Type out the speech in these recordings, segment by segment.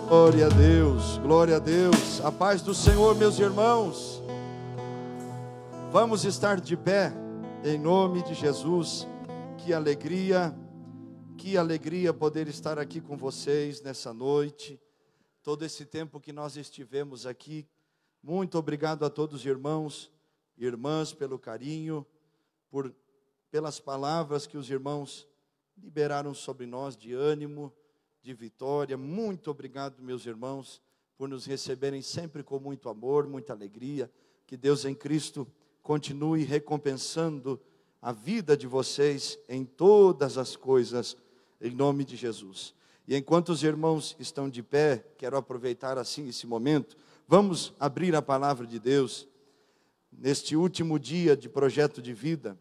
Glória a Deus, glória a Deus. A paz do Senhor, meus irmãos. Vamos estar de pé, em nome de Jesus. Que alegria poder estar aqui com vocês nessa noite. Todo esse tempo que nós estivemos aqui. Muito obrigado a todos os irmãos e irmãs pelo carinho, pelas palavras que os irmãos liberaram sobre nós de ânimo, de vitória. Muito obrigado, meus irmãos, por nos receberem sempre com muito amor, muita alegria. Que Deus em Cristo continue recompensando a vida de vocês em todas as coisas, em nome de Jesus. E enquanto os irmãos estão de pé, quero aproveitar assim esse momento, vamos abrir a palavra de Deus, neste último dia de projeto de vida,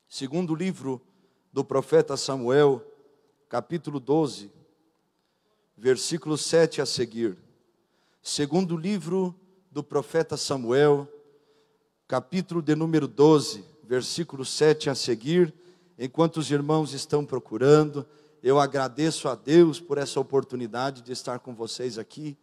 segundo livro do profeta Samuel, capítulo 12, versículo 7 a seguir. Segundo livro do profeta Samuel, capítulo de número 12, versículo 7 a seguir. Enquanto os irmãos estão procurando, eu agradeço a Deus por essa oportunidade de estar com vocês aqui.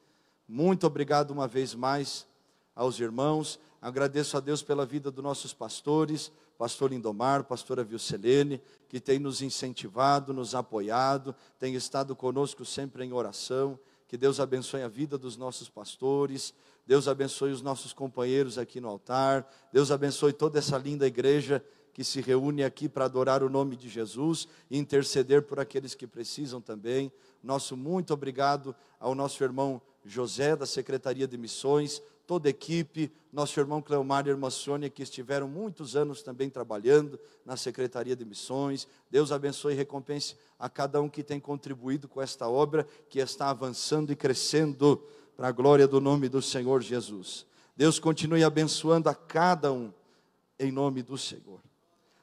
Muito obrigado uma vez mais aos irmãos. Agradeço a Deus pela vida dos nossos pastores, pastor Lindomar, pastora Vilcelene, que tem nos incentivado, nos apoiado, tem estado conosco sempre em oração. Que Deus abençoe a vida dos nossos pastores, Deus abençoe os nossos companheiros aqui no altar, Deus abençoe toda essa linda igreja que se reúne aqui para adorar o nome de Jesus e interceder por aqueles que precisam também. Nosso muito obrigado ao nosso irmão José, da Secretaria de Missões, toda a equipe, nosso irmão Cleomar e irmã Sônia, que estiveram muitos anos também trabalhando na Secretaria de Missões. Deus abençoe e recompense a cada um que tem contribuído com esta obra, que está avançando e crescendo para a glória do nome do Senhor Jesus. Deus continue abençoando a cada um, em nome do Senhor.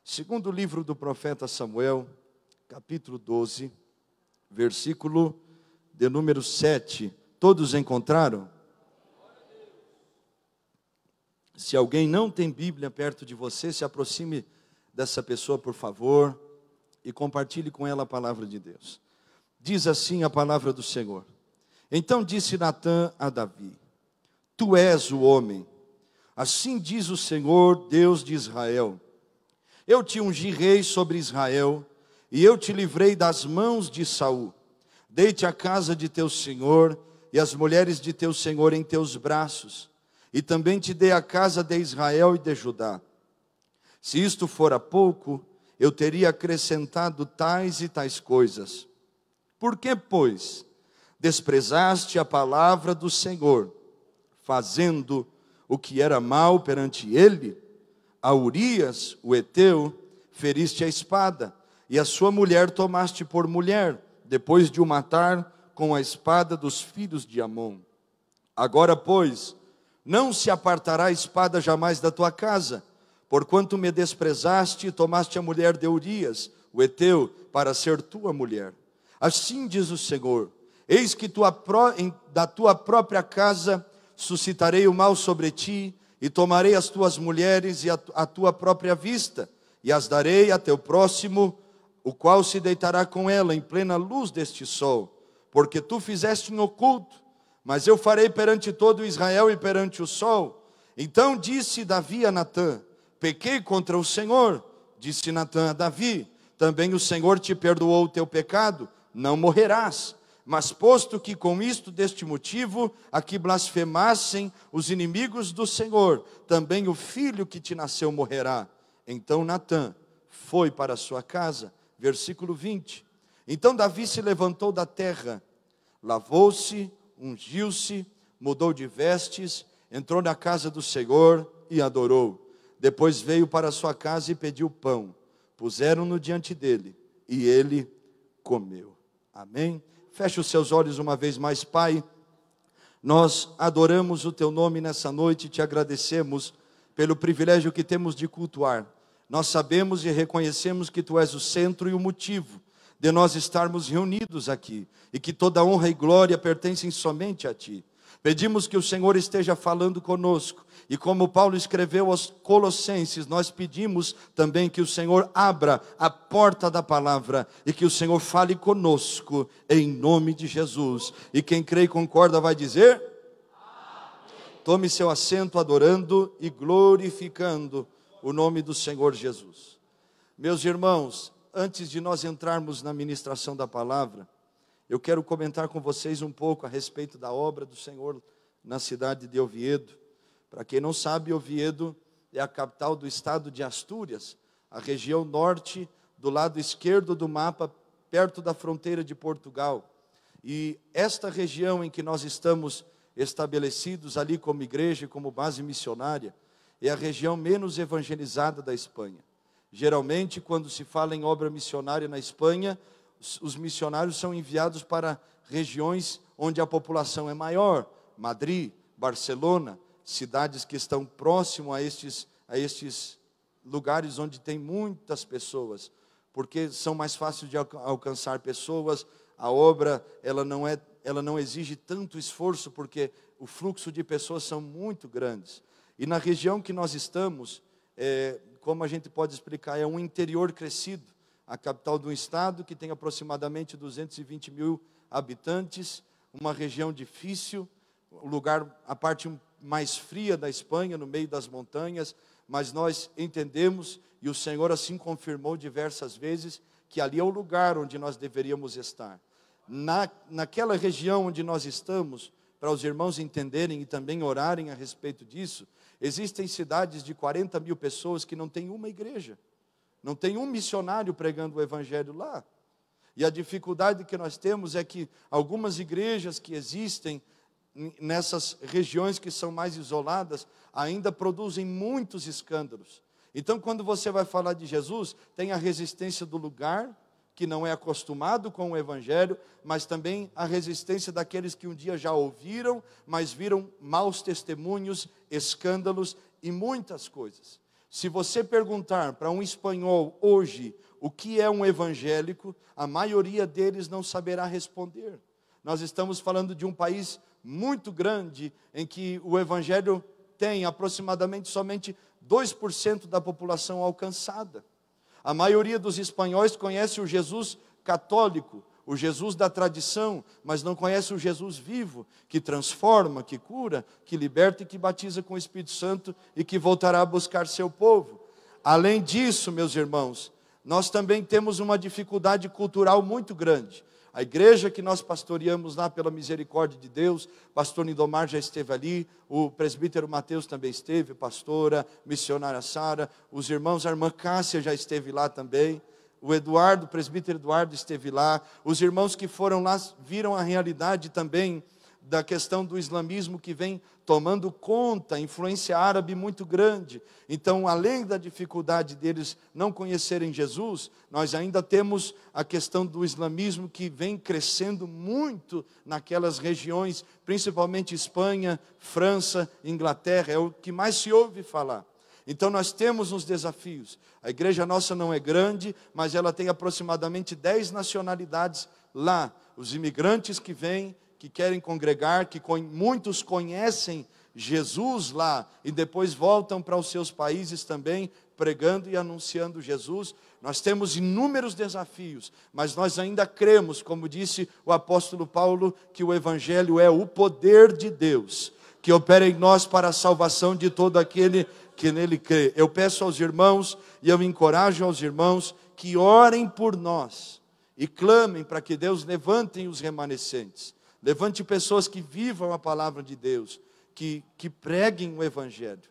Segundo livro do profeta Samuel, capítulo 12, versículo de número 7. Todos encontraram? Se alguém não tem Bíblia perto de você, se aproxime dessa pessoa, por favor, e compartilhe com ela a palavra de Deus. Diz assim a palavra do Senhor. Então disse Natã a Davi: Tu és o homem, assim diz o Senhor, Deus de Israel. Eu te ungi rei sobre Israel, e eu te livrei das mãos de Saul. Dei-te a casa de teu senhor, e as mulheres de teu senhor em teus braços. E também te dei a casa de Israel e de Judá. Se isto fora pouco, eu teria acrescentado tais e tais coisas. Por que, pois, desprezaste a palavra do Senhor, fazendo o que era mal perante ele? A Urias, o heteu, feriste a espada, e a sua mulher tomaste por mulher, depois de o matar com a espada dos filhos de Amon. Agora, pois, não se apartará a espada jamais da tua casa, porquanto me desprezaste e tomaste a mulher de Urias, o heteu, para ser tua mulher. Assim diz o Senhor: eis que da tua própria casa suscitarei o mal sobre ti, e tomarei as tuas mulheres e a tua própria vista, e as darei a teu próximo, o qual se deitará com ela em plena luz deste sol, porque tu fizeste em oculto, mas eu farei perante todo Israel e perante o sol. Então disse Davi a Natã: pequei contra o Senhor. Disse Natã a Davi: também o Senhor te perdoou o teu pecado, não morrerás. Mas posto que com isto deste motivo, a que blasfemassem os inimigos do Senhor, também o filho que te nasceu morrerá. Então Natã foi para a sua casa. Versículo 20. Então Davi se levantou da terra, lavou-se, ungiu-se, mudou de vestes, entrou na casa do Senhor e adorou. Depois veio para a sua casa e pediu pão. Puseram-no diante dele e ele comeu. Amém? Feche os seus olhos uma vez mais, Pai. Nós adoramos o teu nome nessa noite e te agradecemos pelo privilégio que temos de cultuar. Nós sabemos e reconhecemos que tu és o centro e o motivo de nós estarmos reunidos aqui, e que toda honra e glória pertencem somente a ti. Pedimos que o Senhor esteja falando conosco. E como Paulo escreveu aos Colossenses, nós pedimos também que o Senhor abra a porta da palavra e que o Senhor fale conosco em nome de Jesus. E quem crê e concorda vai dizer: amém. Tome seu assento adorando e glorificando o nome do Senhor Jesus. Meus irmãos, antes de nós entrarmos na ministração da palavra, eu quero comentar com vocês um pouco a respeito da obra do Senhor na cidade de Oviedo. Para quem não sabe, Oviedo é a capital do estado de Astúrias, a região norte, do lado esquerdo do mapa, perto da fronteira de Portugal. E esta região em que nós estamos estabelecidos ali como igreja e como base missionária, é a região menos evangelizada da Espanha. Geralmente, quando se fala em obra missionária na Espanha, os missionários são enviados para regiões onde a população é maior, Madrid, Barcelona, cidades que estão próximo a estes lugares onde tem muitas pessoas, porque são mais fáceis de alcançar pessoas. A obra ela não exige tanto esforço, porque o fluxo de pessoas são muito grandes. E na região que nós estamos, como a gente pode explicar, é um interior crescido, a capital do estado, que tem aproximadamente 220 mil habitantes, uma região difícil, o lugar, a parte mais fria da Espanha, no meio das montanhas, mas nós entendemos, e o Senhor assim confirmou diversas vezes, que ali é o lugar onde nós deveríamos estar. Naquela região onde nós estamos, para os irmãos entenderem e também orarem a respeito disso, existem cidades de 40 mil pessoas que não têm uma igreja. Não tem um missionário pregando o evangelho lá. E a dificuldade que nós temos é que algumas igrejas que existem nessas regiões que são mais isoladas, ainda produzem muitos escândalos. Então, quando você vai falar de Jesus, tem a resistência do lugar, que não é acostumado com o evangelho, mas também a resistência daqueles que um dia já ouviram, mas viram maus testemunhos, escândalos e muitas coisas. Se você perguntar para um espanhol hoje o que é um evangélico, a maioria deles não saberá responder. Nós estamos falando de um país muito grande, em que o evangelho tem aproximadamente somente 2% da população alcançada. A maioria dos espanhóis conhece o Jesus católico, o Jesus da tradição, mas não conhece o Jesus vivo, que transforma, que cura, que liberta e que batiza com o Espírito Santo e que voltará a buscar seu povo. Além disso, meus irmãos, nós também temos uma dificuldade cultural muito grande. A igreja que nós pastoreamos lá pela misericórdia de Deus, pastor Lindomar já esteve ali, o presbítero Mateus também esteve, pastora, missionária Sara, os irmãos, a irmã Cássia já esteve lá também, o Eduardo, o presbítero Eduardo esteve lá, os irmãos que foram lá viram a realidade também da questão do islamismo que vem tomando conta, influência árabe muito grande. Então, além da dificuldade deles não conhecerem Jesus, nós ainda temos a questão do islamismo que vem crescendo muito naquelas regiões, principalmente Espanha, França, Inglaterra, é o que mais se ouve falar. Então nós temos uns desafios. A igreja nossa não é grande, mas ela tem aproximadamente 10 nacionalidades lá. Os imigrantes que vêm, que querem congregar, que muitos conhecem Jesus lá e depois voltam para os seus países também, pregando e anunciando Jesus. Nós temos inúmeros desafios, mas nós ainda cremos, como disse o apóstolo Paulo, que o evangelho é o poder de Deus, que opera em nós para a salvação de todo aquele que nele crê. Eu peço aos irmãos e eu encorajo aos irmãos que orem por nós e clamem para que Deus levante os remanescentes. Levante pessoas que vivam a palavra de Deus, que preguem o evangelho.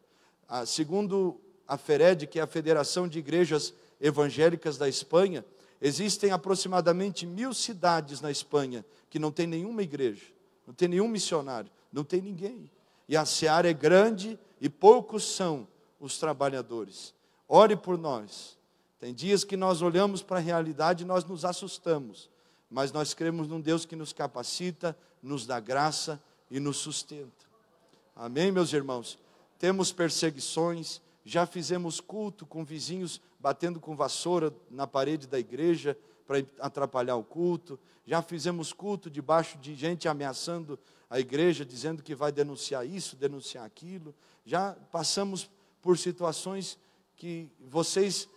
Segundo a FERED, que é a Federação de Igrejas Evangélicas da Espanha, existem aproximadamente 1000 cidades na Espanha que não tem nenhuma igreja, não tem nenhum missionário, não tem ninguém. E a seara é grande e poucos são os trabalhadores. Ore por nós. Tem dias que nós olhamos para a realidade e nós nos assustamos, mas nós cremos num Deus que nos capacita, nos dá graça e nos sustenta. Amém, meus irmãos? Temos perseguições, já fizemos culto com vizinhos batendo com vassoura na parede da igreja, para atrapalhar o culto, já fizemos culto debaixo de gente ameaçando a igreja, dizendo que vai denunciar isso, denunciar aquilo. Já passamos por situações que vocês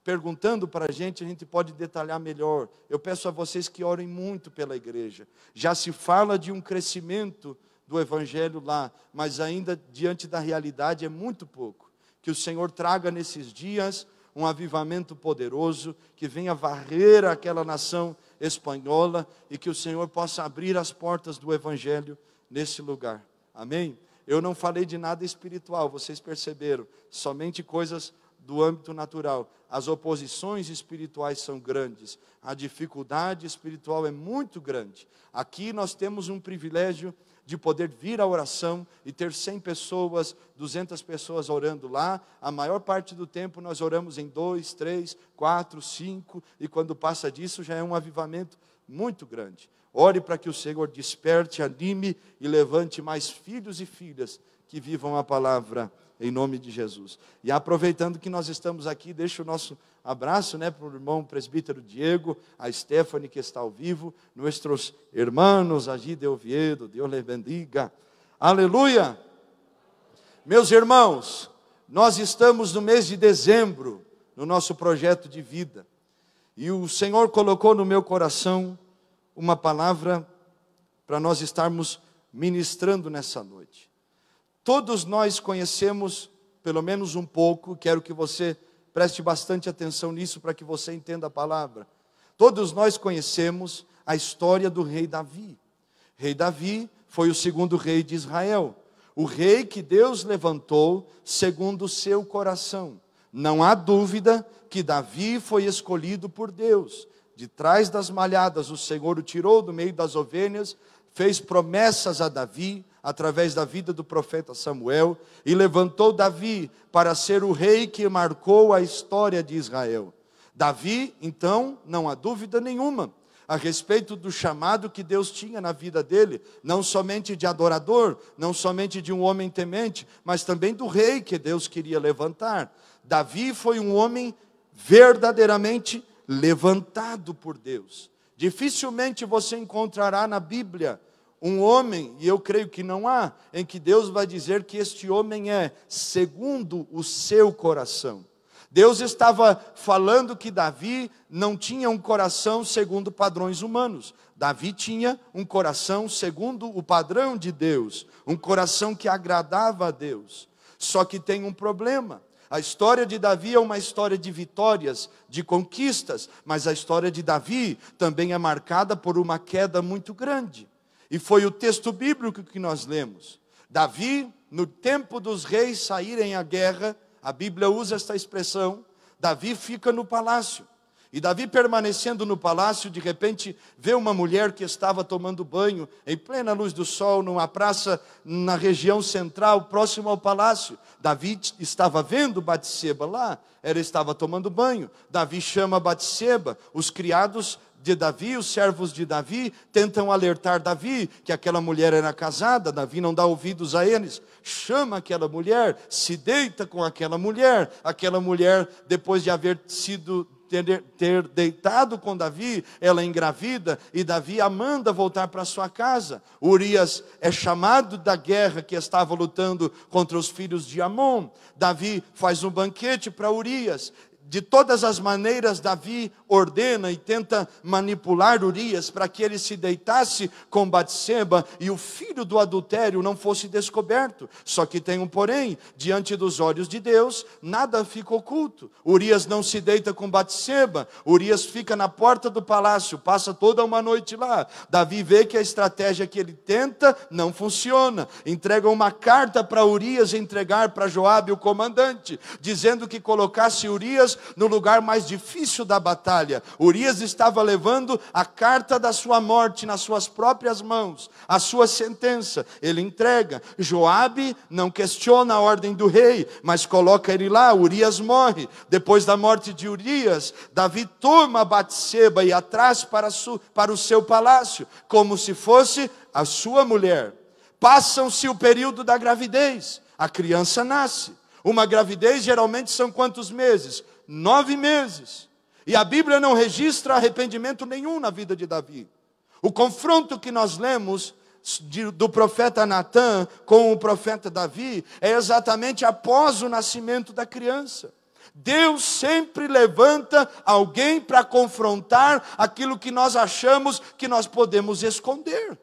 perguntando para a gente pode detalhar melhor. Eu peço a vocês que orem muito pela igreja. Já se fala de um crescimento do evangelho lá, mas ainda diante da realidade é muito pouco. Que o Senhor traga nesses dias um avivamento poderoso, que venha varrer aquela nação espanhola e que o Senhor possa abrir as portas do evangelho nesse lugar. Amém? Eu não falei de nada espiritual, vocês perceberam, somente coisas do âmbito natural. As oposições espirituais são grandes, a dificuldade espiritual é muito grande. Aqui nós temos um privilégio de poder vir à oração e ter 100 pessoas, 200 pessoas orando lá. A maior parte do tempo nós oramos em 2, 3, 4, 5, e quando passa disso já é um avivamento muito grande. Ore para que o Senhor desperte, anime e levante mais filhos e filhas que vivam a palavra em nome de Jesus. E aproveitando que nós estamos aqui, deixo o nosso abraço, para o irmão presbítero Diego, a Stephanie que está ao vivo, nossos irmãos allí de Oviedo, Deus les bendiga. Aleluia! Meus irmãos, nós estamos no mês de dezembro, no nosso projeto de vida, e o Senhor colocou no meu coração uma palavra para nós estarmos ministrando nessa noite. Todos nós conhecemos, pelo menos um pouco, quero que você preste bastante atenção nisso para que você entenda a palavra. Todos nós conhecemos a história do rei Davi. Rei Davi foi o segundo rei de Israel, o rei que Deus levantou segundo o seu coração. Não há dúvida que Davi foi escolhido por Deus. De trás das malhadas o Senhor o tirou do meio das ovelhas, fez promessas a Davi, através da vida do profeta Samuel, e levantou Davi para ser o rei que marcou a história de Israel. Davi, então, não há dúvida nenhuma, a respeito do chamado que Deus tinha na vida dele, não somente de adorador, não somente de um homem temente, mas também do rei que Deus queria levantar. Davi foi um homem verdadeiramente levantado por Deus. Dificilmente você encontrará na Bíblia um homem, e eu creio que não há, em que Deus vai dizer que este homem é segundo o seu coração. Deus estava falando que Davi não tinha um coração segundo padrões humanos. Davi tinha um coração segundo o padrão de Deus, um coração que agradava a Deus. Só que tem um problema. A história de Davi é uma história de vitórias, de conquistas, mas a história de Davi também é marcada por uma queda muito grande. E foi o texto bíblico que nós lemos. Davi, no tempo dos reis saírem à guerra, a Bíblia usa esta expressão, Davi fica no palácio. E Davi, permanecendo no palácio, de repente vê uma mulher que estava tomando banho em plena luz do sol, numa praça na região central, próximo ao palácio. Davi estava vendo Batseba lá, ela estava tomando banho. Davi chama Batseba, os criados de Davi, os servos de Davi, tentam alertar Davi que aquela mulher era casada. Davi não dá ouvidos a eles, chama aquela mulher, se deita com aquela mulher, depois de haver ter deitado com Davi, ela engravida, e Davi a manda voltar para sua casa. Urias é chamado da guerra que estava lutando contra os filhos de Amon. Davi faz um banquete para Urias. De todas as maneiras, Davi ordena e tenta manipular Urias para que ele se deitasse com Batseba e o filho do adultério não fosse descoberto. Só que tem um porém, diante dos olhos de Deus, nada fica oculto. Urias não se deita com Batseba, Urias fica na porta do palácio, passa toda uma noite lá. Davi vê que a estratégia que ele tenta não funciona. Entrega uma carta para Urias entregar para Joabe, o comandante, dizendo que colocasse Urias no lugar mais difícil da batalha. Urias estava levando a carta da sua morte nas suas próprias mãos, a sua sentença. Ele entrega. Joabe não questiona a ordem do rei, mas coloca ele lá. Urias morre. Depois da morte de Urias, Davi toma Batseba e a traz para o seu palácio, como se fosse a sua mulher. Passam-se o período da gravidez. A criança nasce. Uma gravidez geralmente são quantos meses? 9 meses. E a Bíblia não registra arrependimento nenhum na vida de Davi. O confronto que nós lemos do profeta Natã com o profeta Davi é exatamente após o nascimento da criança. Deus sempre levanta alguém para confrontar aquilo que nós achamos que nós podemos esconder.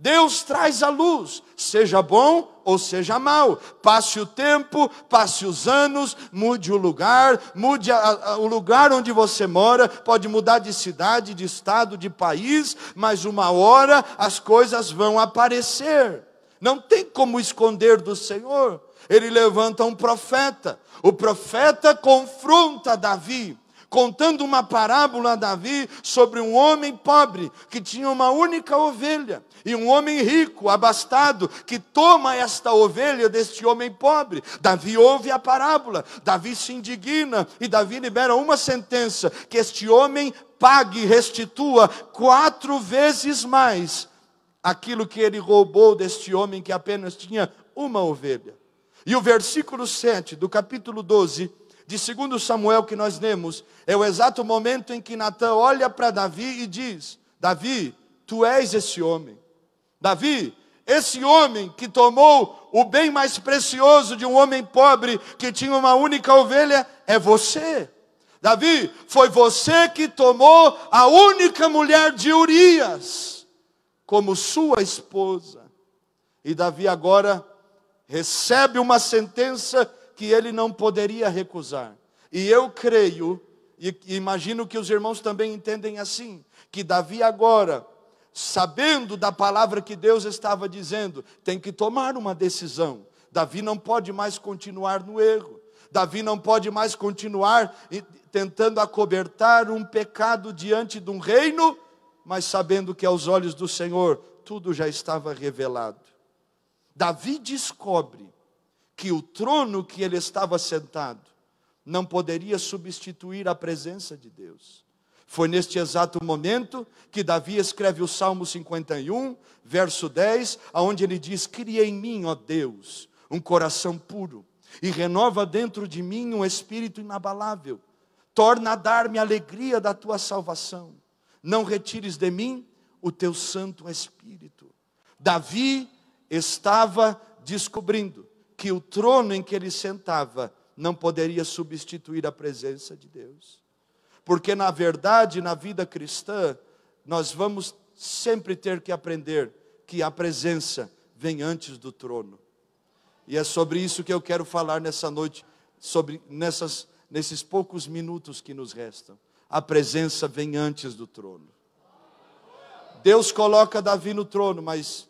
Deus traz a luz, seja bom ou seja mal. Passe o tempo, passe os anos, mude o lugar, mude o lugar onde você mora, pode mudar de cidade, de estado, de país, mas uma hora as coisas vão aparecer. Não tem como esconder do Senhor. Ele levanta um profeta. O profeta confronta Davi, contando uma parábola a Davi sobre um homem pobre que tinha uma única ovelha, e um homem rico, abastado, que toma esta ovelha deste homem pobre. Davi ouve a parábola, Davi se indigna, e Davi libera uma sentença, que este homem pague e restitua 4 vezes mais aquilo que ele roubou deste homem que apenas tinha uma ovelha. E o versículo 7 do capítulo 12 de 2 Samuel que nós lemos, é o exato momento em que Natã olha para Davi e diz: Davi, tu és esse homem. Davi, esse homem que tomou o bem mais precioso de um homem pobre que tinha uma única ovelha, é você. Davi, foi você que tomou a única mulher de Urias como sua esposa. E Davi agora recebe uma sentença que ele não poderia recusar. E eu creio, e imagino que os irmãos também entendem assim, que Davi agora, sabendo da palavra que Deus estava dizendo, tem que tomar uma decisão. Davi não pode mais continuar no erro. Davi não pode mais continuar tentando acobertar um pecado diante de um reino, mas sabendo que aos olhos do Senhor tudo já estava revelado. Davi descobre que o trono que ele estava sentado não poderia substituir a presença de Deus. Foi neste exato momento que Davi escreve o Salmo 51, verso 10, onde ele diz: cria em mim, ó Deus, um coração puro, e renova dentro de mim um espírito inabalável. Torna a dar-me a alegria da tua salvação. Não retires de mim o teu Santo Espírito. Davi estava descobrindo que o trono em que ele sentava não poderia substituir a presença de Deus. Porque na verdade, na vida cristã, nós vamos sempre ter que aprender que a presença vem antes do trono. E é sobre isso que eu quero falar nessa noite, nesses poucos minutos que nos restam. A presença vem antes do trono. Deus coloca Davi no trono, mas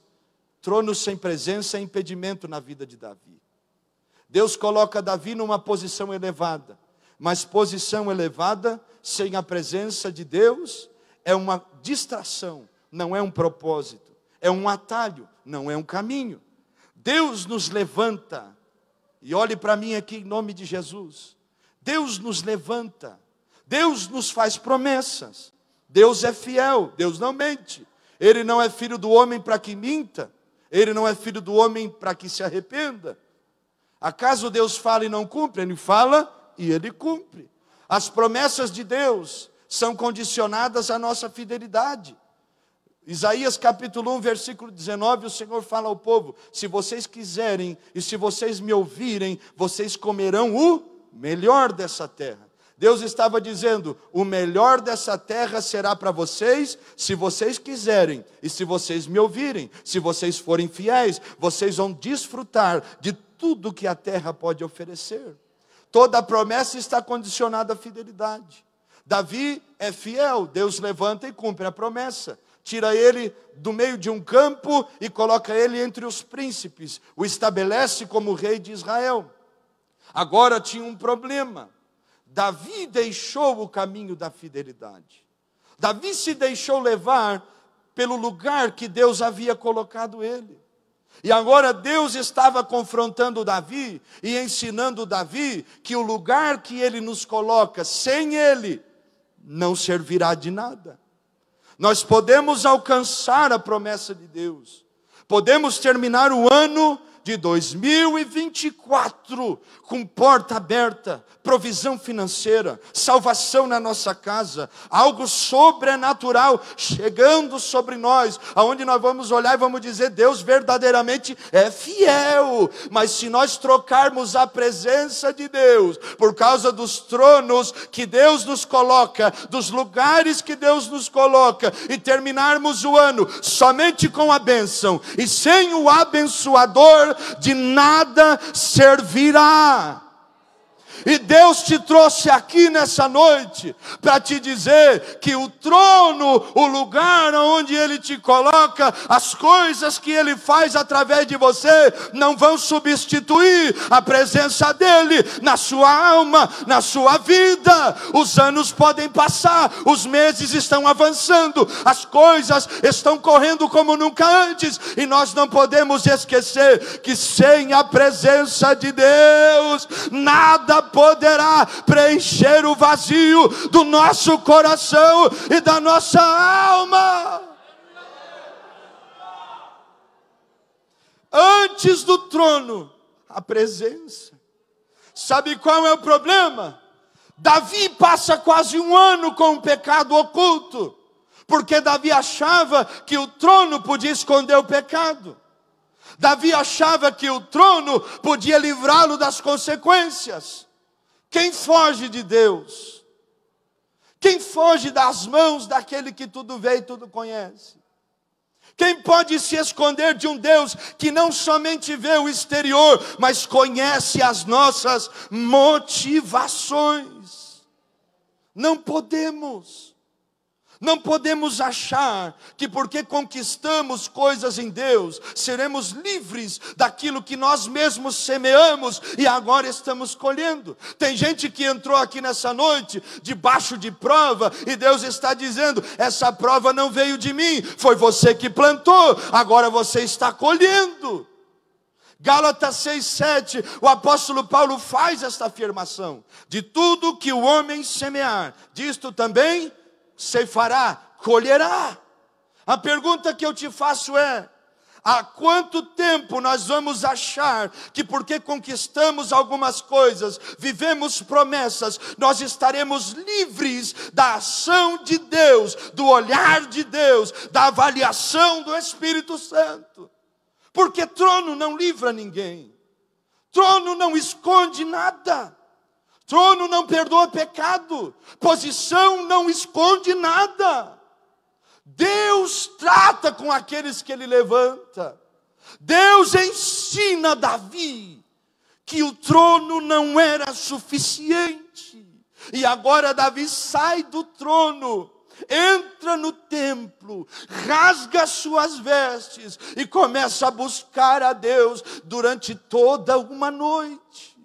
trono sem presença é impedimento na vida de Davi. Deus coloca Davi numa posição elevada, mas posição elevada sem a presença de Deus é uma distração, não é um propósito, é um atalho, não é um caminho. Deus nos levanta, e olhe para mim aqui em nome de Jesus. Deus nos levanta, Deus nos faz promessas, Deus é fiel, Deus não mente. Ele não é filho do homem para que minta, Ele não é filho do homem para que se arrependa. Acaso Deus fala e não cumpre? Ele fala e Ele cumpre. As promessas de Deus são condicionadas à nossa fidelidade. Isaías capítulo 1, versículo 19, o Senhor fala ao povo: se vocês quiserem e se vocês me ouvirem, vocês comerão o melhor dessa terra. Deus estava dizendo: o melhor dessa terra será para vocês, se vocês quiserem e se vocês me ouvirem. Se vocês forem fiéis, vocês vão desfrutar de tudo que a terra pode oferecer. Toda a promessa está condicionada à fidelidade. Davi é fiel, Deus levanta e cumpre a promessa. Tira ele do meio de um campo e coloca ele entre os príncipes. O estabelece como rei de Israel. Agora tinha um problema. Davi deixou o caminho da fidelidade. Davi se deixou levar pelo lugar que Deus havia colocado ele. E agora Deus estava confrontando Davi e ensinando Davi que o lugar que ele nos coloca, sem ele, não servirá de nada. Nós podemos alcançar a promessa de Deus. Podemos terminar o ano de 2024 com porta aberta, provisão financeira, salvação na nossa casa, algo sobrenatural chegando sobre nós, aonde nós vamos olhar e vamos dizer: Deus verdadeiramente é fiel. Mas se nós trocarmos a presença de Deus por causa dos tronos que Deus nos coloca, dos lugares que Deus nos coloca, e terminarmos o ano somente com a bênção e sem o abençoador, de nada servirá. E Deus te trouxe aqui nessa noite para te dizer que o trono, o lugar onde Ele te coloca, as coisas que Ele faz através de você, não vão substituir a presença dEle na sua alma, na sua vida. Os anos podem passar, os meses estão avançando, as coisas estão correndo como nunca antes, e nós não podemos esquecer que sem a presença de Deus, nada poderá preencher o vazio do nosso coração e da nossa alma. Antes do trono, a presença. Sabe qual é o problema? Davi passa quase um ano com o pecado oculto, porque Davi achava que o trono podia esconder o pecado. Davi achava que o trono podia livrá-lo das consequências. Quem foge de Deus? Quem foge das mãos daquele que tudo vê e tudo conhece? Quem pode se esconder de um Deus que não somente vê o exterior, mas conhece as nossas motivações? Não podemos. Não podemos achar que porque conquistamos coisas em Deus, seremos livres daquilo que nós mesmos semeamos e agora estamos colhendo. Tem gente que entrou aqui nessa noite debaixo de prova e Deus está dizendo: essa prova não veio de mim, foi você que plantou, agora você está colhendo. Gálatas 6:7, o apóstolo Paulo faz esta afirmação: de tudo que o homem semear, disto também ceifará, colherá. A pergunta que eu te faço é: há quanto tempo nós vamos achar que porque conquistamos algumas coisas, vivemos promessas, nós estaremos livres da ação de Deus, do olhar de Deus, da avaliação do Espírito Santo? Porque trono não livra ninguém, trono não esconde nada. Trono não perdoa pecado, posição não esconde nada. Deus trata com aqueles que Ele levanta. Deus ensina Davi que o trono não era suficiente. E agora Davi sai do trono, entra no templo, rasga suas vestes e começa a buscar a Deus durante toda uma noite.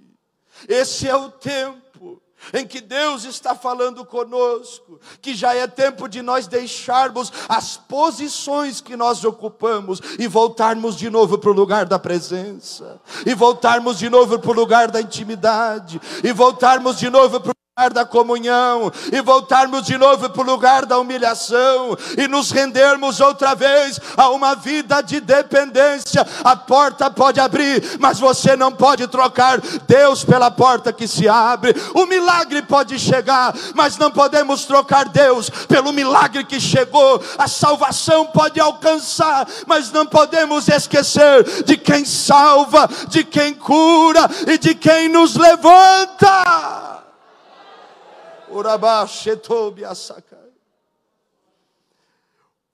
Esse é o tempo em que Deus está falando conosco, que já é tempo de nós deixarmos as posições que nós ocupamos e voltarmos de novo para o lugar da presença, e voltarmos de novo para o lugar da intimidade, e voltarmos de novo para o lugar da comunhão, e voltarmos de novo para o lugar da humilhação, e nos rendermos outra vez a uma vida de dependência. A porta pode abrir, mas você não pode trocar Deus pela porta que se abre. O milagre pode chegar, mas não podemos trocar Deus pelo milagre que chegou. A salvação pode alcançar, mas não podemos esquecer de quem salva, de quem cura e de quem nos levanta.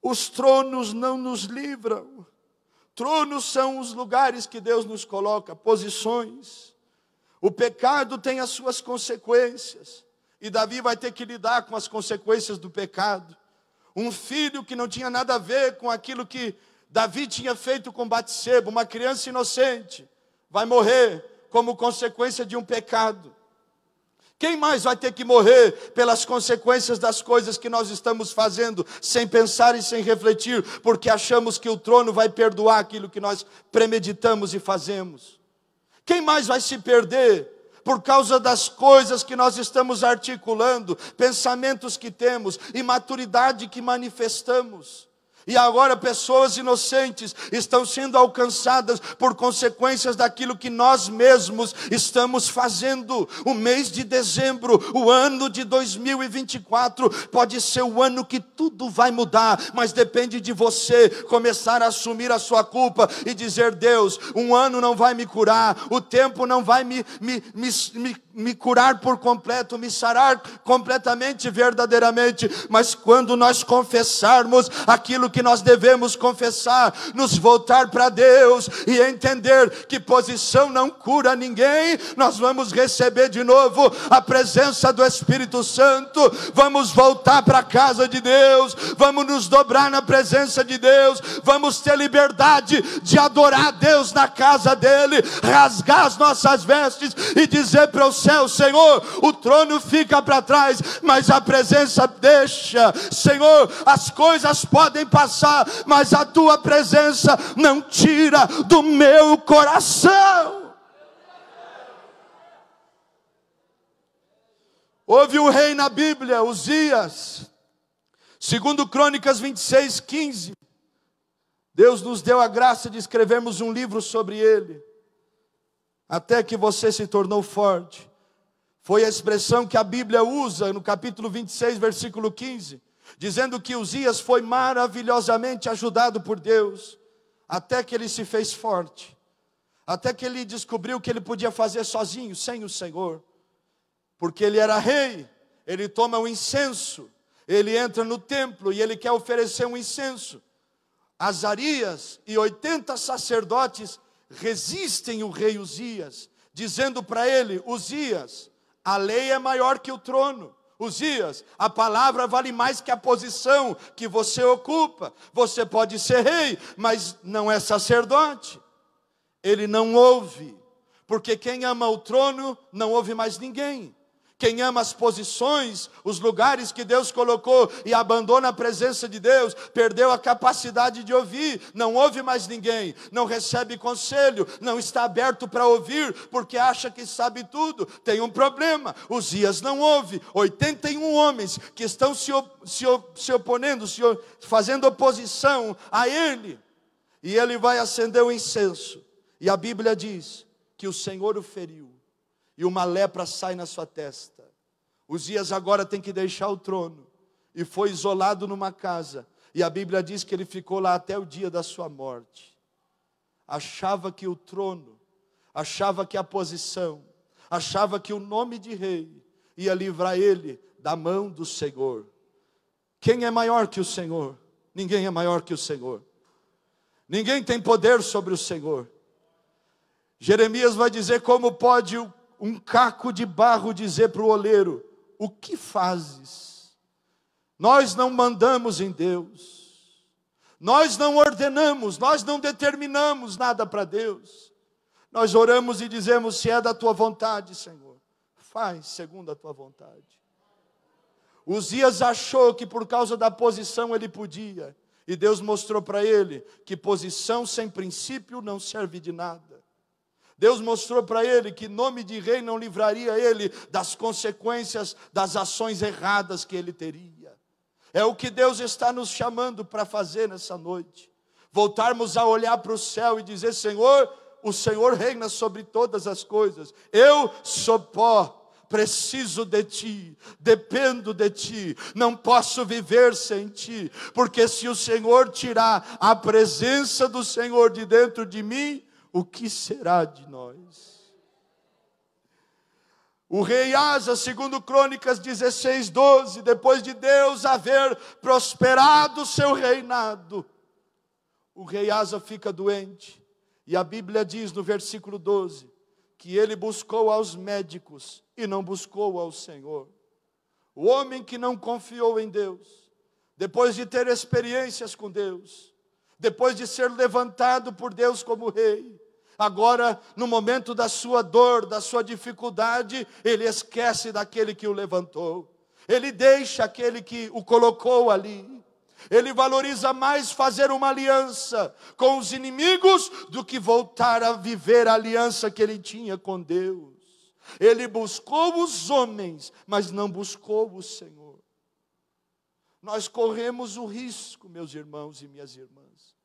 Os tronos não nos livram. Tronos são os lugares que Deus nos coloca, posições. O pecado tem as suas consequências, e Davi vai ter que lidar com as consequências do pecado. Um filho que não tinha nada a ver com aquilo que Davi tinha feito com Batseba, uma criança inocente, vai morrer como consequência de um pecado. Quem mais vai ter que morrer pelas consequências das coisas que nós estamos fazendo, sem pensar e sem refletir, porque achamos que o trono vai perdoar aquilo que nós premeditamos e fazemos? Quem mais vai se perder por causa das coisas que nós estamos articulando, pensamentos que temos, imaturidade que manifestamos? E agora pessoas inocentes estão sendo alcançadas por consequências daquilo que nós mesmos estamos fazendo. O mês de dezembro, o ano de 2024, pode ser o ano que tudo vai mudar, mas depende de você começar a assumir a sua culpa e dizer: Deus, um ano não vai me curar, o tempo não vai me curar por completo, me sarar completamente, verdadeiramente, mas quando nós confessarmos aquilo que nós devemos confessar, nos voltar para Deus e entender que posição não cura ninguém, nós vamos receber de novo a presença do Espírito Santo, vamos voltar para a casa de Deus, vamos nos dobrar na presença de Deus, vamos ter liberdade de adorar a Deus na casa dele, rasgar as nossas vestes e dizer para o céu: Senhor, o trono fica para trás, mas a presença deixa. Senhor, as coisas podem passar, mas a tua presença não tira do meu coração. Houve um rei na Bíblia, Uzias, segundo Crônicas 26:15. Deus nos deu a graça de escrevermos um livro sobre ele. Até que você se tornou forte. Foi a expressão que a Bíblia usa no capítulo 26, versículo 15. Dizendo que Uzias foi maravilhosamente ajudado por Deus, até que ele se fez forte, até que ele descobriu que ele podia fazer sozinho, sem o Senhor, porque ele era rei. Ele toma um incenso, ele entra no templo e ele quer oferecer um incenso. Azarias e 80 sacerdotes resistem o rei Uzias, dizendo para ele: Uzias, a lei é maior que o trono. Uzias, a palavra vale mais que a posição que você ocupa. Você pode ser rei, mas não é sacerdote. Ele não ouve, porque quem ama o trono não ouve mais ninguém. Quem ama as posições, os lugares que Deus colocou e abandona a presença de Deus, perdeu a capacidade de ouvir, não ouve mais ninguém, não recebe conselho, não está aberto para ouvir, porque acha que sabe tudo. Tem um problema: Uzias não ouve. 81 homens que estão se oponendo, fazendo oposição a ele, e ele vai acender o incenso, e a Bíblia diz que o Senhor o feriu, e uma lepra sai na sua testa. Uzias agora tem que deixar o trono, e foi isolado numa casa, e a Bíblia diz que ele ficou lá até o dia da sua morte. Achava que o trono, achava que a posição, achava que o nome de rei ia livrar ele da mão do Senhor. Quem é maior que o Senhor? Ninguém é maior que o Senhor. Ninguém tem poder sobre o Senhor. Jeremias vai dizer: como pode um caco de barro dizer para o oleiro: o que fazes? Nós não mandamos em Deus, nós não ordenamos, nós não determinamos nada para Deus. Nós oramos e dizemos: se é da tua vontade, Senhor, faz segundo a tua vontade. Uzias achou que por causa da posição ele podia, e Deus mostrou para ele que posição sem princípio não serve de nada. Deus mostrou para ele que nome de rei não livraria ele das consequências das ações erradas que ele teria. É o que Deus está nos chamando para fazer nessa noite. Voltarmos a olhar para o céu e dizer: Senhor, o Senhor reina sobre todas as coisas. Eu sou pó, preciso de Ti, dependo de Ti, não posso viver sem Ti, porque se o Senhor tirar a presença do Senhor de dentro de mim, o que será de nós? O rei Asa, segundo Crônicas 16:12, depois de Deus haver prosperado o seu reinado, o rei Asa fica doente, e a Bíblia diz no versículo 12, que ele buscou aos médicos e não buscou ao Senhor. O homem que não confiou em Deus, depois de ter experiências com Deus, depois de ser levantado por Deus como rei, agora no momento da sua dor, da sua dificuldade, ele esquece daquele que o levantou, ele deixa aquele que o colocou ali. Ele valoriza mais fazer uma aliança com os inimigos do que voltar a viver a aliança que ele tinha com Deus. Ele buscou os homens, mas não buscou o Senhor. Nós corremos o risco, meus irmãos e minhas irmãs,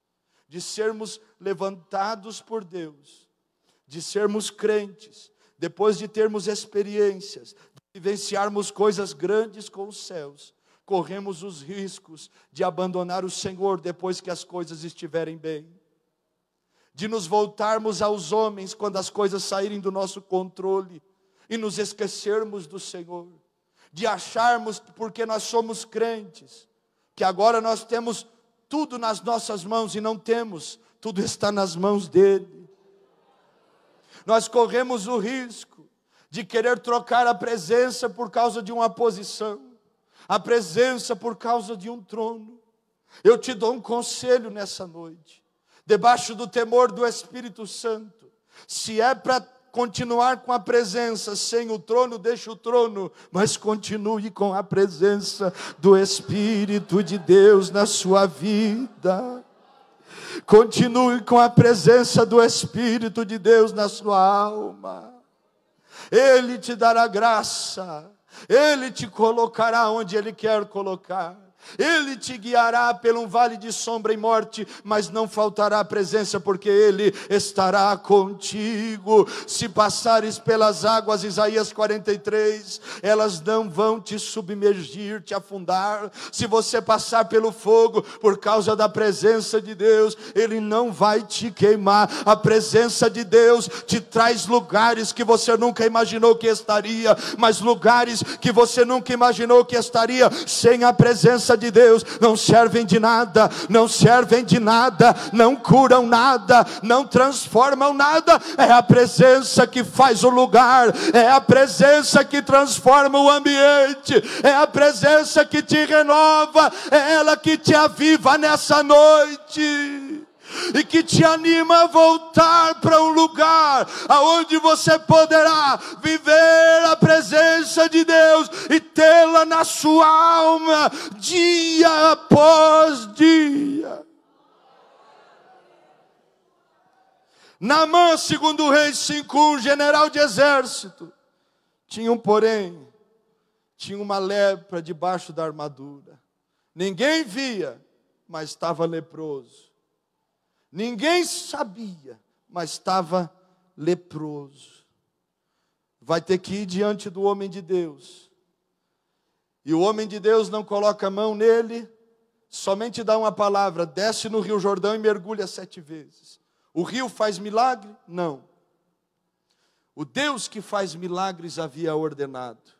de sermos levantados por Deus, de sermos crentes, depois de termos experiências, de vivenciarmos coisas grandes com os céus, corremos os riscos de abandonar o Senhor depois que as coisas estiverem bem, de nos voltarmos aos homens quando as coisas saírem do nosso controle e nos esquecermos do Senhor, de acharmos que porque nós somos crentes, que agora nós temos tudo nas nossas mãos, e não temos, tudo está nas mãos dele. Nós corremos o risco de querer trocar a presença por causa de uma posição, a presença por causa de um trono. Eu te dou um conselho nessa noite, debaixo do temor do Espírito Santo: se é para continuar com a presença sem o trono, deixa o trono, mas continue com a presença do Espírito de Deus na sua vida. Continue com a presença do Espírito de Deus na sua alma. Ele te dará graça, Ele te colocará onde Ele quer colocar. Ele te guiará pelo um vale de sombra e morte, mas não faltará a presença, porque Ele estará contigo. Se passares pelas águas, Isaías 43, elas não vão te submergir, te afundar. Se você passar pelo fogo, por causa da presença de Deus, Ele não vai te queimar. A presença de Deus te traz lugares que você nunca imaginou que estaria, mas lugares que você nunca imaginou que estaria sem a presença de Deus não servem de nada, não servem de nada, não curam nada, não transformam nada. É a presença que faz o lugar, é a presença que transforma o ambiente, é a presença que te renova, é ela que te aviva nessa noite e que te anima a voltar para um lugar aonde você poderá viver a presença de Deus e tê-la na sua alma dia após dia. Naamã, segundo Reis 5:1, general de exército, tinha uma lepra debaixo da armadura. Ninguém via, mas estava leproso. Ninguém sabia, mas estava leproso. Vai ter que ir diante do homem de Deus. E o homem de Deus não coloca a mão nele, somente dá uma palavra: desce no Rio Jordão e mergulha 7 vezes. O rio faz milagre? Não. O Deus que faz milagres havia ordenado.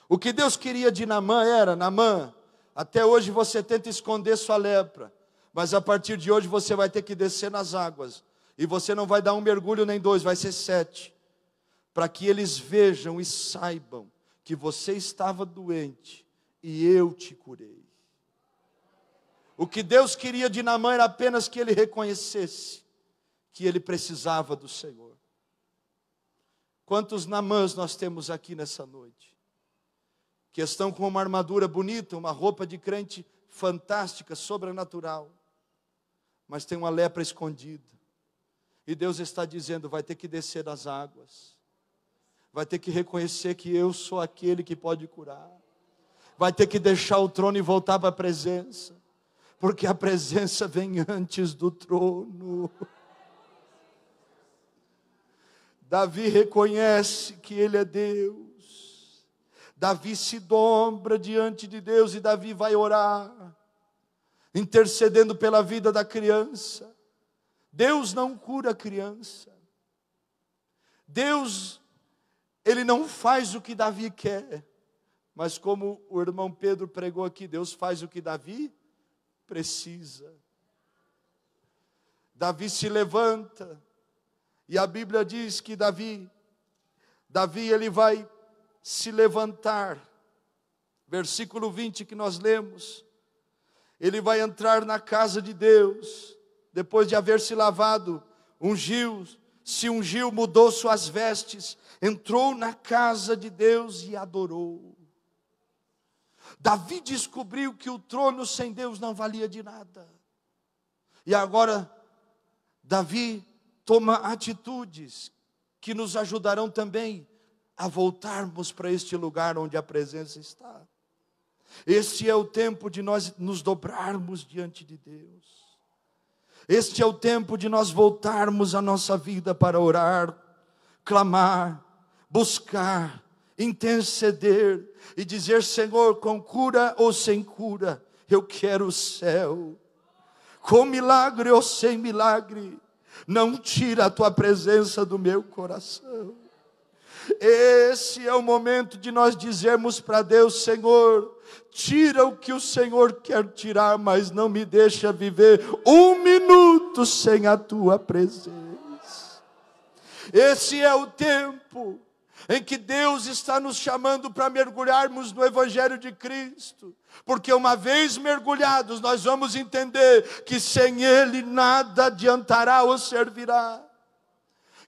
O que Deus queria de Naamã era: Naamã, até hoje você tenta esconder sua lepra, mas a partir de hoje você vai ter que descer nas águas. E você não vai dar um mergulho nem 2, vai ser 7. Para que eles vejam e saibam que você estava doente e eu te curei. O que Deus queria de Naamã era apenas que ele reconhecesse que ele precisava do Senhor. Quantos Naamãs nós temos aqui nessa noite? Que estão com uma armadura bonita, uma roupa de crente fantástica, sobrenatural, mas tem uma lepra escondida. E Deus está dizendo: vai ter que descer das águas, vai ter que reconhecer que eu sou aquele que pode curar, vai ter que deixar o trono e voltar para a presença, porque a presença vem antes do trono. Davi reconhece que ele é Deus. Davi se dobra diante de Deus e Davi vai orar, intercedendo pela vida da criança. Deus não cura a criança. Deus, Ele não faz o que Davi quer, mas como o irmão Pedro pregou aqui, Deus faz o que Davi precisa. Davi se levanta, e a Bíblia diz que Davi ele vai se levantar. Versículo 20 que nós lemos. Ele vai entrar na casa de Deus, depois de haver se lavado, se ungiu, mudou suas vestes, entrou na casa de Deus e adorou. Davi descobriu que o trono sem Deus não valia de nada. E agora, Davi toma atitudes que nos ajudarão também a voltarmos para este lugar onde a presença está. Este é o tempo de nós nos dobrarmos diante de Deus. Este é o tempo de nós voltarmos a nossa vida para orar, clamar, buscar, interceder e dizer: Senhor, com cura ou sem cura, eu quero o céu. Com milagre ou sem milagre, não tira a tua presença do meu coração. Esse é o momento de nós dizermos para Deus: Senhor, tira o que o Senhor quer tirar, mas não me deixa viver um minuto sem a tua presença. Esse é o tempo em que Deus está nos chamando para mergulharmos no Evangelho de Cristo. Porque uma vez mergulhados, nós vamos entender que sem Ele nada adiantará ou servirá.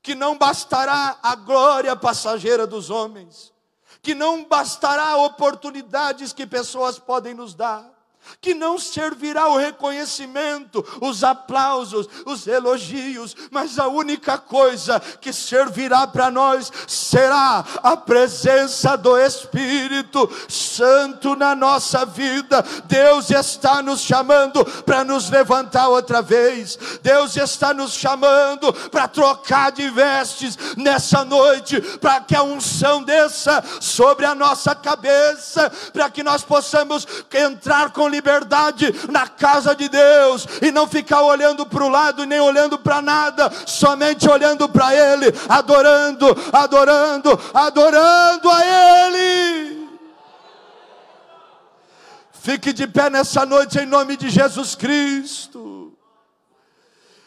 Que não bastará a glória passageira dos homens. Que não bastará oportunidades que pessoas podem nos dar. Que não servirá o reconhecimento, os aplausos, os elogios, mas a única coisa que servirá para nós será a presença do Espírito Santo na nossa vida. Deus está nos chamando para nos levantar outra vez. Deus está nos chamando para trocar de vestes nessa noite, para que a unção desça sobre a nossa cabeça, para que nós possamos entrar com liberdade na casa de Deus e não ficar olhando para o lado e nem olhando para nada, somente olhando para Ele, adorando, adorando, adorando a Ele. Fique de pé nessa noite em nome de Jesus Cristo.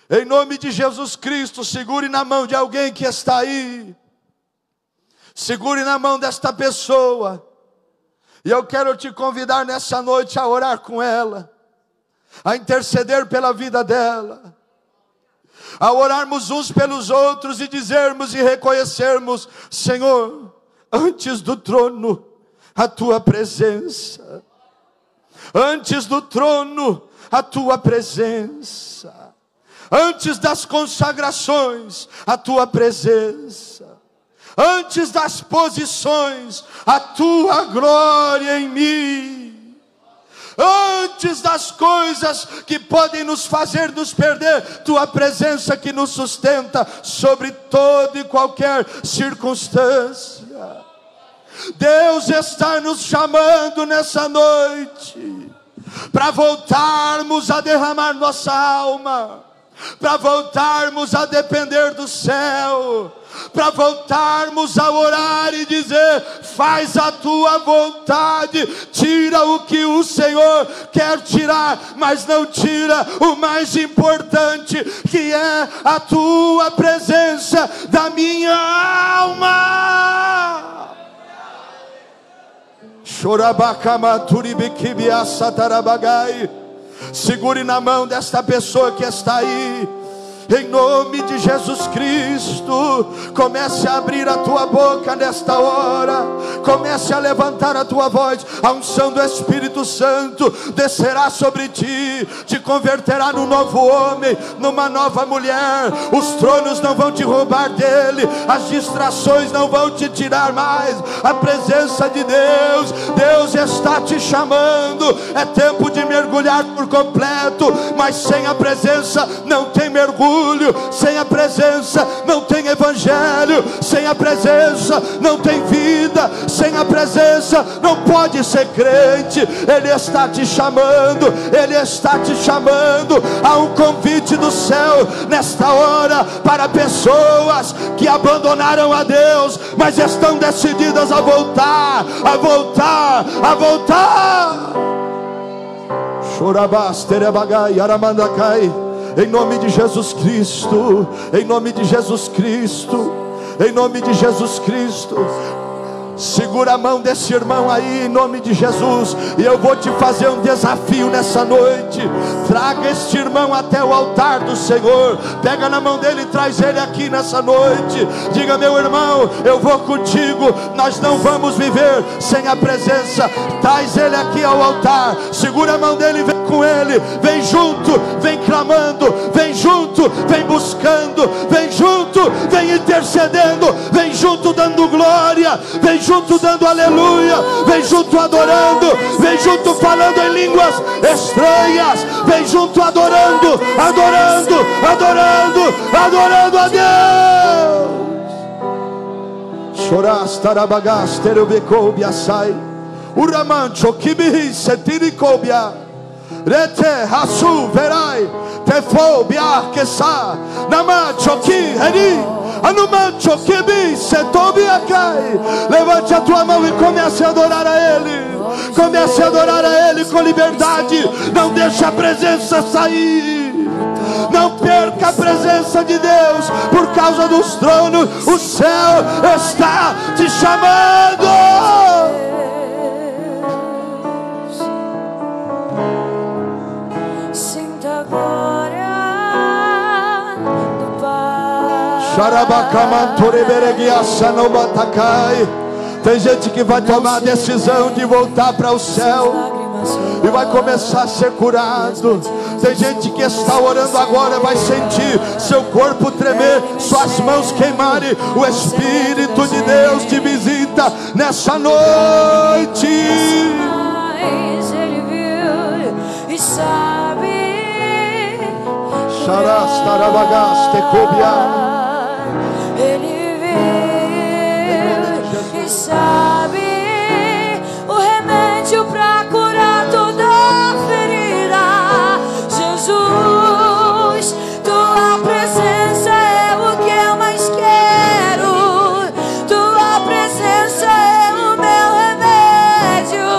Em nome de Jesus Cristo, segure na mão de alguém que está aí. Segure na mão desta pessoa. E eu quero te convidar nessa noite a orar com ela, a interceder pela vida dela, a orarmos uns pelos outros e dizermos e reconhecermos: Senhor, antes do trono, a tua presença. Antes do trono, a tua presença. Antes das consagrações, a tua presença. Antes das posições, a tua glória em mim. Antes das coisas que podem nos fazer nos perder, tua presença que nos sustenta sobre toda e qualquer circunstância. Deus está nos chamando nessa noite para voltarmos a derramar nossa alma, para voltarmos a depender do céu, para voltarmos a orar e dizer: faz a tua vontade, tira o que o Senhor quer tirar, mas não tira o mais importante, que é a tua presença da minha alma. Segure na mão desta pessoa que está aí. Em nome de Jesus Cristo, comece a abrir a tua boca nesta hora. Comece a levantar a tua voz. A unção do Espírito Santo descerá sobre ti, te converterá num novo homem, numa nova mulher. Os tronos não vão te roubar dele, as distrações não vão te tirar mais a presença de Deus. Deus está te chamando. É tempo de mergulhar por completo, mas sem a presença não tem mergulho. Sem a presença não tem evangelho. Sem a presença não tem vida. Sem a presença não pode ser crente. Ele está te chamando. Ele está te chamando. Há um convite do céu nesta hora para pessoas que abandonaram a Deus, mas estão decididas a voltar, a voltar, a voltar. Chorabasterebagai aramandacai. Em nome de Jesus Cristo, em nome de Jesus Cristo, em nome de Jesus Cristo. Segura a mão desse irmão aí em nome de Jesus. E eu vou te fazer um desafio nessa noite. Traga este irmão até o altar do Senhor. Pega na mão dele e traz ele aqui nessa noite. Diga: meu irmão, eu vou contigo. Nós não vamos viver sem a presença. Traz ele aqui ao altar. Segura a mão dele e vem com ele. Vem junto, vem clamando. Vem junto, vem buscando. Vem junto, vem intercedendo, vem junto dando glória, vem junto dando aleluia, vem junto adorando, vem junto falando em línguas estranhas, vem junto adorando, adorando, adorando, adorando a Deus. Choras tarabagas terubecobia sai, uramancho kibi setiricobia, rete hasu verai, tefobia kesa, namancho ki heri, anumancho kibi setobia kai. Levante a tua mão e comece a adorar a Ele. Comece a adorar a Ele com liberdade. Não deixe a presença sair. Não perca a presença de Deus por causa dos tronos. O céu está te chamando. Sinta a glória do Pai. Tem gente que vai tomar a decisão de voltar para o céu e vai começar a ser curado. Tem gente que está orando agora, vai sentir seu corpo tremer, suas mãos queimarem. O Espírito de Deus te visita nessa noite. Ele viu e sabe. Ele viu e sabe o remédio para curar toda ferida. Jesus, tua presença é o que eu mais quero. Tua presença é o meu remédio.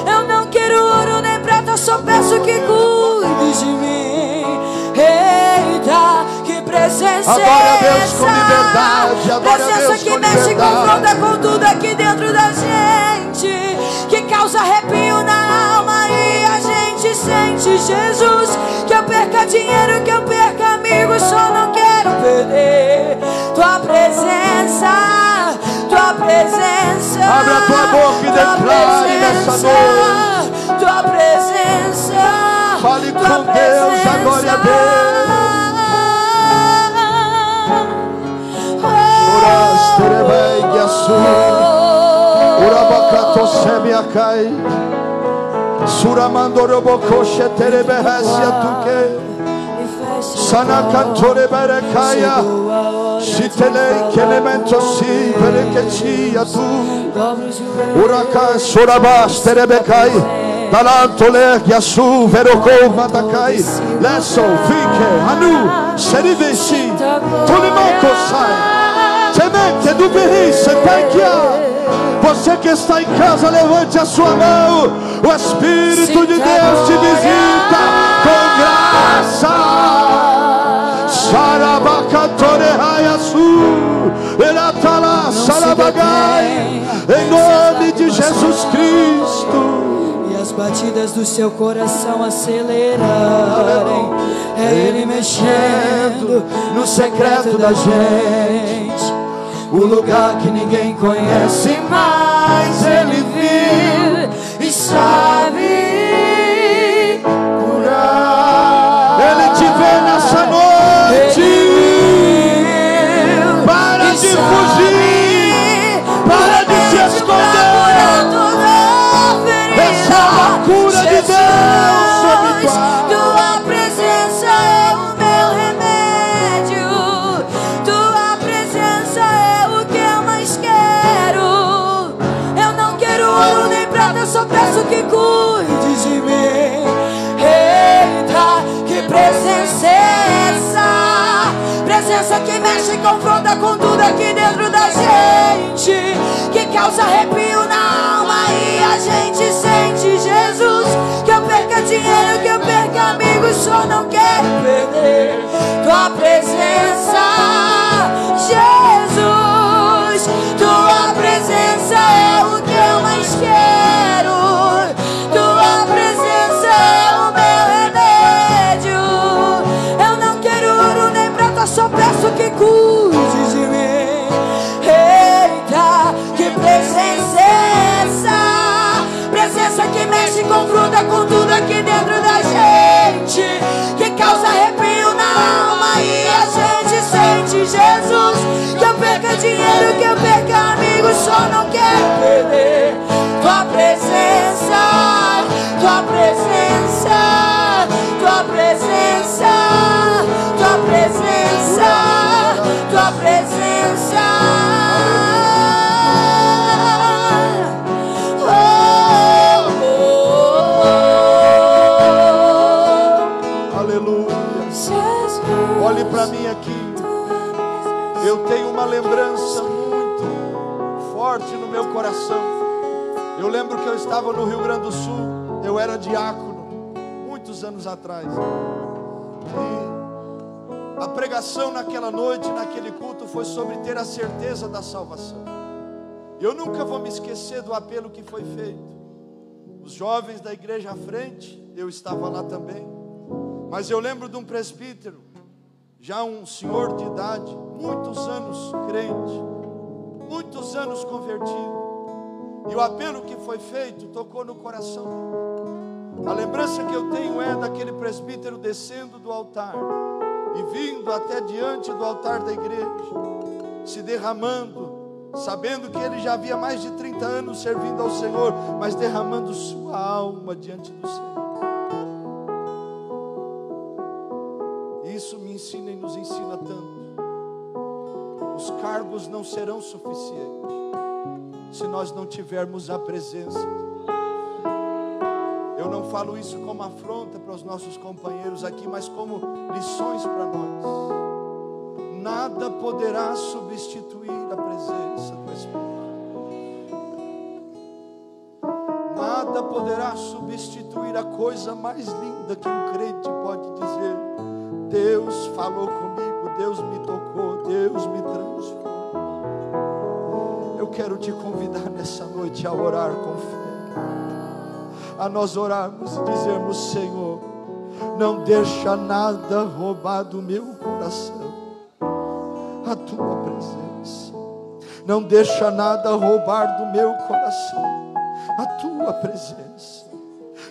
Eu não quero ouro nem prata, só peço que cuide de mim. Eita, que presença adora é Deus com liberdade, adora presença Deus que com mexe e liberdade. confronta com tudo aqui dentro da gente, que causa arrepio na alma e a gente sente. Jesus, que eu perca dinheiro, que eu perca amigos, só não quero perder tua presença, tua presença. Abre a tua boca e declare nessa noite. Tua presença. Fale com Deus, agora a Deus. Sana cantore berekaya, sitele kelemento si berekechia tu. Urakan surabas terebekai, talantole yasu veroko matakai. Leso fike anu seriveshi, tulimoko sai. Temente do berri setekia. Você que está em casa, levante a sua mão. O Espírito de Deus te visita com graça. Em nome de Jesus Cristo. E as batidas do seu coração acelerarem. É Ele mexendo no secreto da gente. O lugar que ninguém conhece, mas Ele viu e sabe curar. Ele te vê nessa noite. Para de fugir, para de se esconder. Receba a cura de Deus sobre tua presença é o meu remédio. Tua presença é o que eu mais quero. Eu não quero ouro nem prata, só peço que cuide de mim. Eita, que presença é essa? Presença que mexe e confronta com tudo aqui dentro da gente, que causa arrepio na alma e a gente sente. Jesus, que eu perca dinheiro, que eu perca amigos, só não quero perder tua presença. Jesus, tua presença é o que eu mais quero. Tua presença é o meu remédio. Eu não quero ouro nem prata, só peço que cuide de mim. Eita, que presença é essa? Presença que mexe e confronta com tudo aqui dentro da gente, que causa arrepio na alma e a gente sente. Jesus, Olhe para mim aqui. Eu tenho uma lembrança muito forte no meu coração. Eu lembro que eu estava no Rio Grande do Sul. Eu era diácono, muitos anos atrás. E a pregação naquela noite, naquele culto, foi sobre ter a certeza da salvação. Eu nunca vou me esquecer do apelo que foi feito. Os jovens da igreja à frente, eu estava lá também. Mas eu lembro de um presbítero, já um senhor de idade, muitos anos crente, muitos anos convertido. E o apelo que foi feito tocou no coração dele. A lembrança que eu tenho é daquele presbítero descendo do altar e vindo até diante do altar da igreja, se derramando, sabendo que ele já havia mais de 30 anos servindo ao Senhor, mas derramando sua alma diante do Senhor. Isso me ensina e nos ensina tanto. Os cargos não serão suficientes se nós não tivermos a presença. Eu não falo isso como afronta para os nossos companheiros aqui, mas como lições para nós. Nada poderá substituir a presença do Espírito. Nada poderá substituir a coisa mais linda que um crente pode dizer: Deus falou comigo, Deus me tocou, Deus me transformou. Eu quero te convidar nessa noite a orar com fé, a nós orarmos e dizermos: Senhor, não deixa nada roubar do meu coração a tua presença. Não deixa nada roubar do meu coração a tua presença.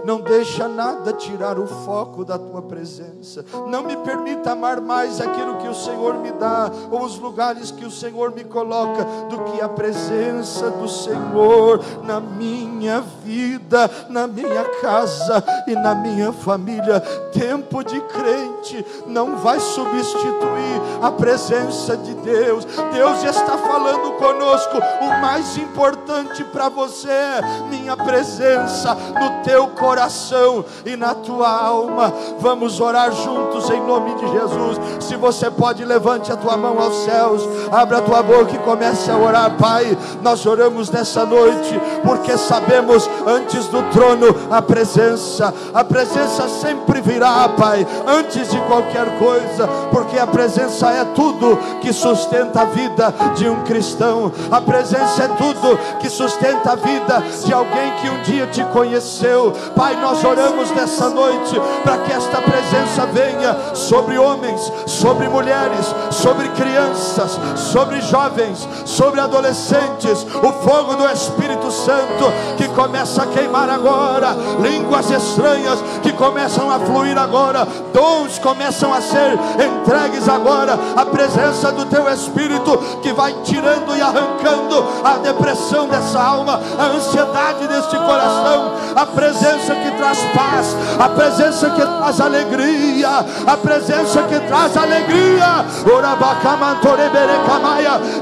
Não deixa nada tirar o foco da tua presença. Não me permita amar mais aquilo que o Senhor me dá, ou os lugares que o Senhor me coloca, do que a presença do Senhor na minha vida, na minha casa e na minha família. Tempo de crente não vai substituir a presença de Deus. Deus está falando conosco: o mais importante para você é minha presença no teu coração e na tua alma. Vamos orar juntos em nome de Jesus. Se você pode, levante a tua mão aos céus, abra a tua boca e comece a orar. Pai, nós oramos nessa noite porque sabemos, antes do trono, a presença sempre virá, Pai, antes de qualquer coisa, porque a presença é tudo que sustenta a vida de um cristão. A presença é tudo que sustenta a vida de alguém que um dia te conheceu. Pai, nós oramos nessa noite para que esta presença venha sobre homens, sobre mulheres, sobre crianças, sobre jovens, sobre adolescentes. O fogo do Espírito Santo que começa a queimar agora, línguas estranhas que começam a fluir agora, dons começam a ser entregues agora. A presença do teu Espírito que vai tirando e arrancando a depressão dessa alma, a ansiedade deste coração. A presença que traz paz, a presença que traz alegria, a presença que traz alegria.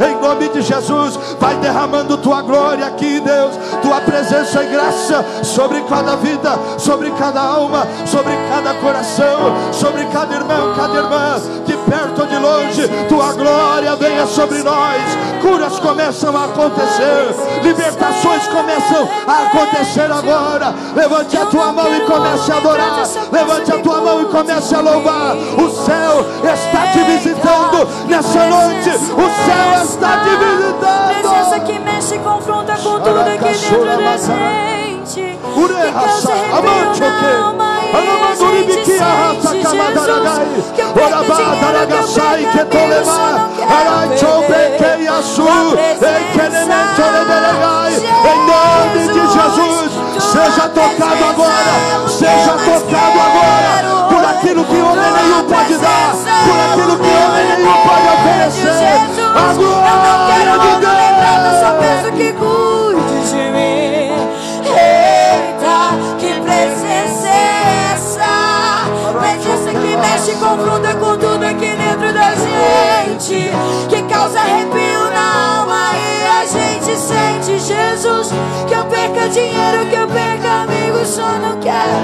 Em nome de Jesus, vai derramando tua glória aqui, Deus, tua presença e graça sobre cada vida, sobre cada alma, sobre cada coração, sobre cada irmão, cada irmã, de perto ou de longe. Tua glória venha sobre nós. Curas começam a acontecer, libertações começam a acontecer agora. Levante a tua mão e comece a adorar. Levante a tua mão e comece a louvar. O céu está te visitando nessa noite. O céu está te visitando. Presença que mexe e confronta com tudo aqui dentro da gente, que causa arrepio na alma. E a gente sente, Jesus, que eu perca dinheiro, que eu perca amigos, só não quero perder em nome de Jesus, seja tocado agora, seja tocado agora, por aquilo que homem nenhum pode dar, por aquilo que homem nenhum pode oferecer. A glória de Deus. Só peço que cuide de mim. Eita, que presença é essa? Presença que mexe e confronta com tudo aqui dentro da gente, que causa arrepio na alma. E a gente sente, Jesus, que eu perca dinheiro, que eu perca amigos, só não quero